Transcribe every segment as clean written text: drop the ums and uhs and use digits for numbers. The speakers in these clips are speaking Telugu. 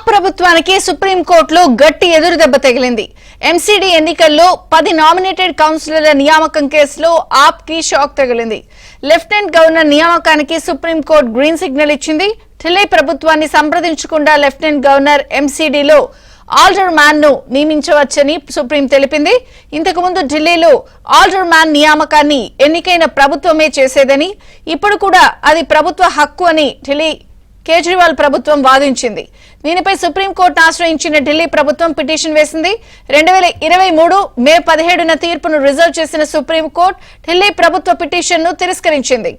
ప్రభుత్వానికి సుప్రీంకోర్టులో గట్టి ఎదురుదెబ్బ తగిలింది. ఎంసీడీ ఎన్నికల్లో 10 నామినేటెడ్ కౌన్సిలర్ల నియామకం కేసులో ఆప్ కి షాక్ తగిలింది. లెఫ్టినెంట్ గవర్నర్ నియామకానికి సుప్రీంకోర్టు గ్రీన్ సిగ్నల్ ఇచ్చింది. ఢిల్లీ ప్రభుత్వాన్ని సంప్రదించకుండా లెఫ్టినెంట్ గవర్నర్ ఎంసీడీలో ఆల్డర్ మ్యాన్ ను నియమించవచ్చని సుప్రీం తెలిపింది. ఇంతకు ముందు ఢిల్లీలో ఆల్డర్ మ్యాన్ నియామకాన్ని ఎన్నికైన ప్రభుత్వమే చేసేదని, ఇప్పుడు కూడా అది ప్రభుత్వ హక్కు అని ఢిల్లీ కేజ్రీవాల్ ప్రభుత్వం వాదించింది. దీనిపై సుప్రీంకోర్టును ఆశ్రయించిన ఢిల్లీ ప్రభుత్వం పిటిషన్ వేసింది. 2023 మే 17న తీర్పును రిజర్వ్ చేసిన సుప్రీంకోర్టు ఢిల్లీ ప్రభుత్వ పిటిషన్ను తిరస్కరించింది.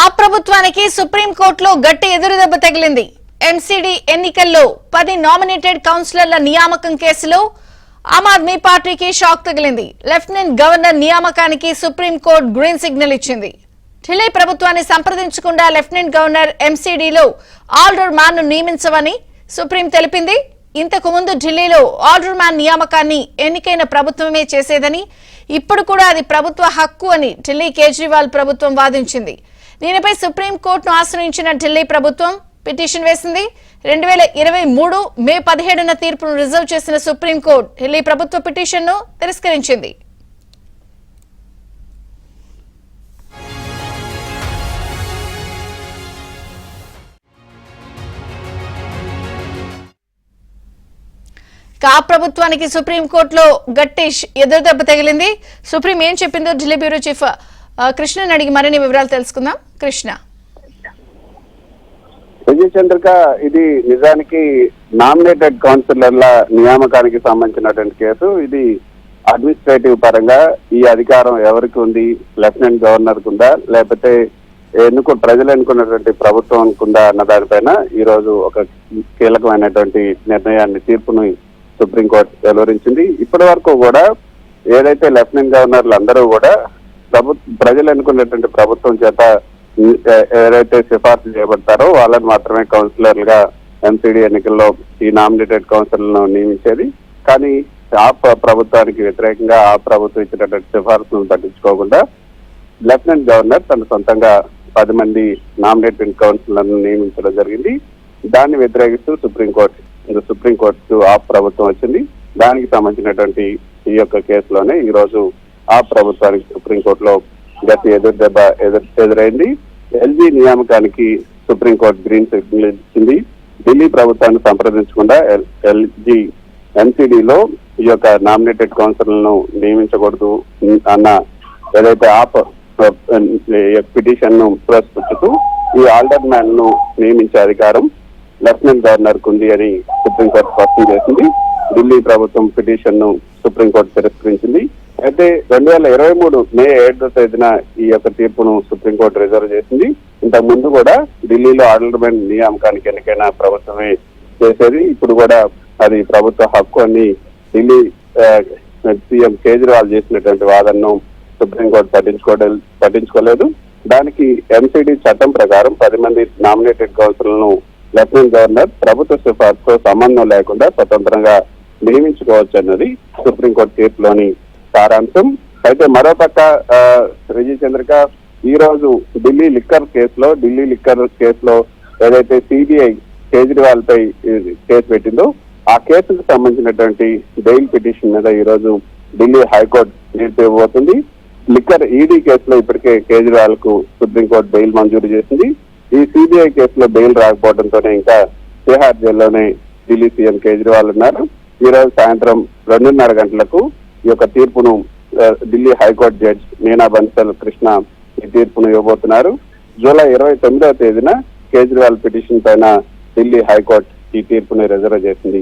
ఆ ప్రభుత్వానికి సుప్రీంకోర్టులో గట్టి ఎదురుదెబ్బ తగిలింది. ఎంసీడీ ఎన్నికల్లో 10 నామినేటెడ్ కౌన్సిలర్ల నియామకం కేసులో ఆమ్ ఆద్మీ పార్టీకి షాక్ తగిలింది. లెఫ్టినెంట్ గవర్నర్ నియామకానికి సుప్రీంకోర్టు గ్రీన్ సిగ్నల్ ఇచ్చింది. ఢిల్లీ ప్రభుత్వాన్ని సంప్రదించకుండా లెఫ్టినెంట్ గవర్నర్ ఎంసీడీలో ఆల్డర్ మ్యాన్ ను నియమించవని సుప్రీం తెలిపింది. ఇంతకు ముందు ఢిల్లీలో ఆల్డర్ మ్యాన్ నియామకాన్ని ఎన్నికైన ప్రభుత్వమే చేసేదని, ఇప్పుడు కూడా అది ప్రభుత్వ హక్కు అని ఢిల్లీ కేజ్రీవాల్ ప్రభుత్వం వాదించింది. దీనిపై సుప్రీంకోర్టును ఆశ్రయించిన ఢిల్లీ ప్రభుత్వం పిటిషన్ వేసింది. 2023 మే 17న తీర్పును రిజర్వ్ చేసిన సుప్రీంకోర్టు ఢిల్లీ ప్రభుత్వ పిటిషన్ను తిరస్కరించింది. ఆ ప్రభుత్వానికి సుప్రీంకోర్టులో గట్టి ఎదురుదెబ్బ తగిలింది. సుప్రీం ఏం చెప్పిందో ఢిల్లీ బ్యూరో చీఫ్ కృష్ణని అడిగి మరిన్ని వివరాలు తెలుసుకుందాం. కృష్ణ. విజయ చంద్రిక, ఇది నిజానికి నామినేటెడ్ కౌన్సిలర్ల నియామకానికి సంబంధించినటువంటి కేసు. ఇది అడ్మినిస్ట్రేటివ్ పరంగా ఈ అధికారం ఎవరికి ఉంది, లెఫ్టినెంట్ గవర్నర్ కుందా లేకపోతే ప్రజలు ఎన్నుకున్నటువంటి ప్రభుత్వం కుందా అన్న దానిపైన ఈ రోజు ఒక కీలకమైనటువంటి నిర్ణయాన్ని, తీర్పును సుప్రీంకోర్టు వెలువరించింది. ఇప్పటి వరకు కూడా ఏదైతే లెఫ్టినెంట్ గవర్నర్లు అందరూ కూడా ప్రజలు ఎన్నుకున్నటువంటి ప్రభుత్వం చేత ఎవరైతే సిఫార్సు చేయబడతారో వాళ్ళని మాత్రమే కౌన్సిలర్లుగా ఎంసీడీ ఎన్నికల్లో ఈ నామినేటెడ్ కౌన్సిలర్లను నియమించేది. కానీ ఆ ప్రభుత్వానికి వ్యతిరేకంగా ఆ ప్రభుత్వం ఇచ్చినటువంటి సిఫార్సులను పట్టించుకోకుండా లెఫ్టినెంట్ గవర్నర్ తన సొంతంగా 10 మంది నామినేటెడ్ కౌన్సిలర్లను నియమించడం జరిగింది. దాన్ని వ్యతిరేకిస్తూ సుప్రీంకోర్టు ఆ ప్రభుత్వం వచ్చింది. దానికి సంబంధించినటువంటి ఈ యొక్క కేసులోనే ఈ రోజు ఆ ప్రభుత్వానికి సుప్రీంకోర్టులో గట్టి ఎదురుదెబ్బ ఎదురైంది. ఎల్జీ నియామకానికి సుప్రీంకోర్టు గ్రీన్ సిగ్నల్ ఇచ్చింది. ఢిల్లీ ప్రభుత్వాన్ని సంప్రదించకుండా ఎల్జీ ఎంసీడీలో ఈ యొక్క నామినేటెడ్ కౌన్సిలర్లను నియమించకూడదు అన్న ఏదైతే ఆప్ పిటిషన్ ను ప్రస్తుతూ ఈ ఆల్డర్ మ్యాన్ ను నియమించే అధికారం లెఫ్టినెంట్ గవర్నర్ కు ఉంది అని సుప్రీంకోర్టు స్పష్టం చేసింది. ఢిల్లీ ప్రభుత్వం పిటిషన్ ను సుప్రీంకోర్టు తిరస్కరించింది. అయితే 2023 మే 7వ తేదీన ఈ యొక్క తీర్పును సుప్రీంకోర్టు రిజర్వ్ చేసింది. ఇంతకు ముందు కూడా ఢిల్లీలో ఆల్డర్ మ్యాన్ నియామకానికి ఎన్నికైన ప్రభుత్వమే చేసేది, ఇప్పుడు కూడా అది ప్రభుత్వ హక్కు అని ఢిల్లీ సీఎం కేజ్రీవాల్ చేసినటువంటి వాదనను సుప్రీంకోర్టు పట్టించుకోలేదు. దానికి ఎంసీడీ చట్టం ప్రకారం 10 మంది నామినేటెడ్ కౌన్సిలర్లను లెఫ్టినెంట్ గవర్నర్ ప్రభుత్వ సిఫార్సుతో సంబంధం లేకుండా స్వతంత్రంగా నియమించుకోవచ్చు అన్నది సుప్రీంకోర్టు తీర్పులోని సారాంశం. అయితే మరోపక్క విజయ చంద్రిక, ఈ రోజు ఢిల్లీ లిక్కర్ కేసులో ఏదైతే సిబిఐ కేజ్రీవాల్ పై కేసు పెట్టిందో ఆ కేసుకు సంబంధించినటువంటి బెయిల్ పిటిషన్ మీద ఈ రోజు ఢిల్లీ హైకోర్టు తీర్పు ఇవ్వబోతుంది. లిక్కర్ ఈడీ కేసులో ఇప్పటికే కేజ్రీవాల్ కు సుప్రీంకోర్టు బెయిల్ మంజూరు చేసింది. ఈ సిబిఐ కేసులో బెయిల్ రాకపోవడంతోనే ఇంకా తిహార్ జైల్లోనే ఢిల్లీ సీఎం కేజ్రీవాల్ ఉన్నారు. ఈ రోజు సాయంత్రం 2:30 గంటలకు ఈ యొక్క తీర్పును ఢిల్లీ హైకోర్టు జడ్జి మీనా బన్సల్ కృష్ణ ఈ తీర్పును ఇవ్వబోతున్నారు. జూలై 29వ తేదీన కేజ్రీవాల్ పిటిషన్ పైన ఢిల్లీ హైకోర్టు ఈ తీర్పును రిజర్వ్ చేసింది.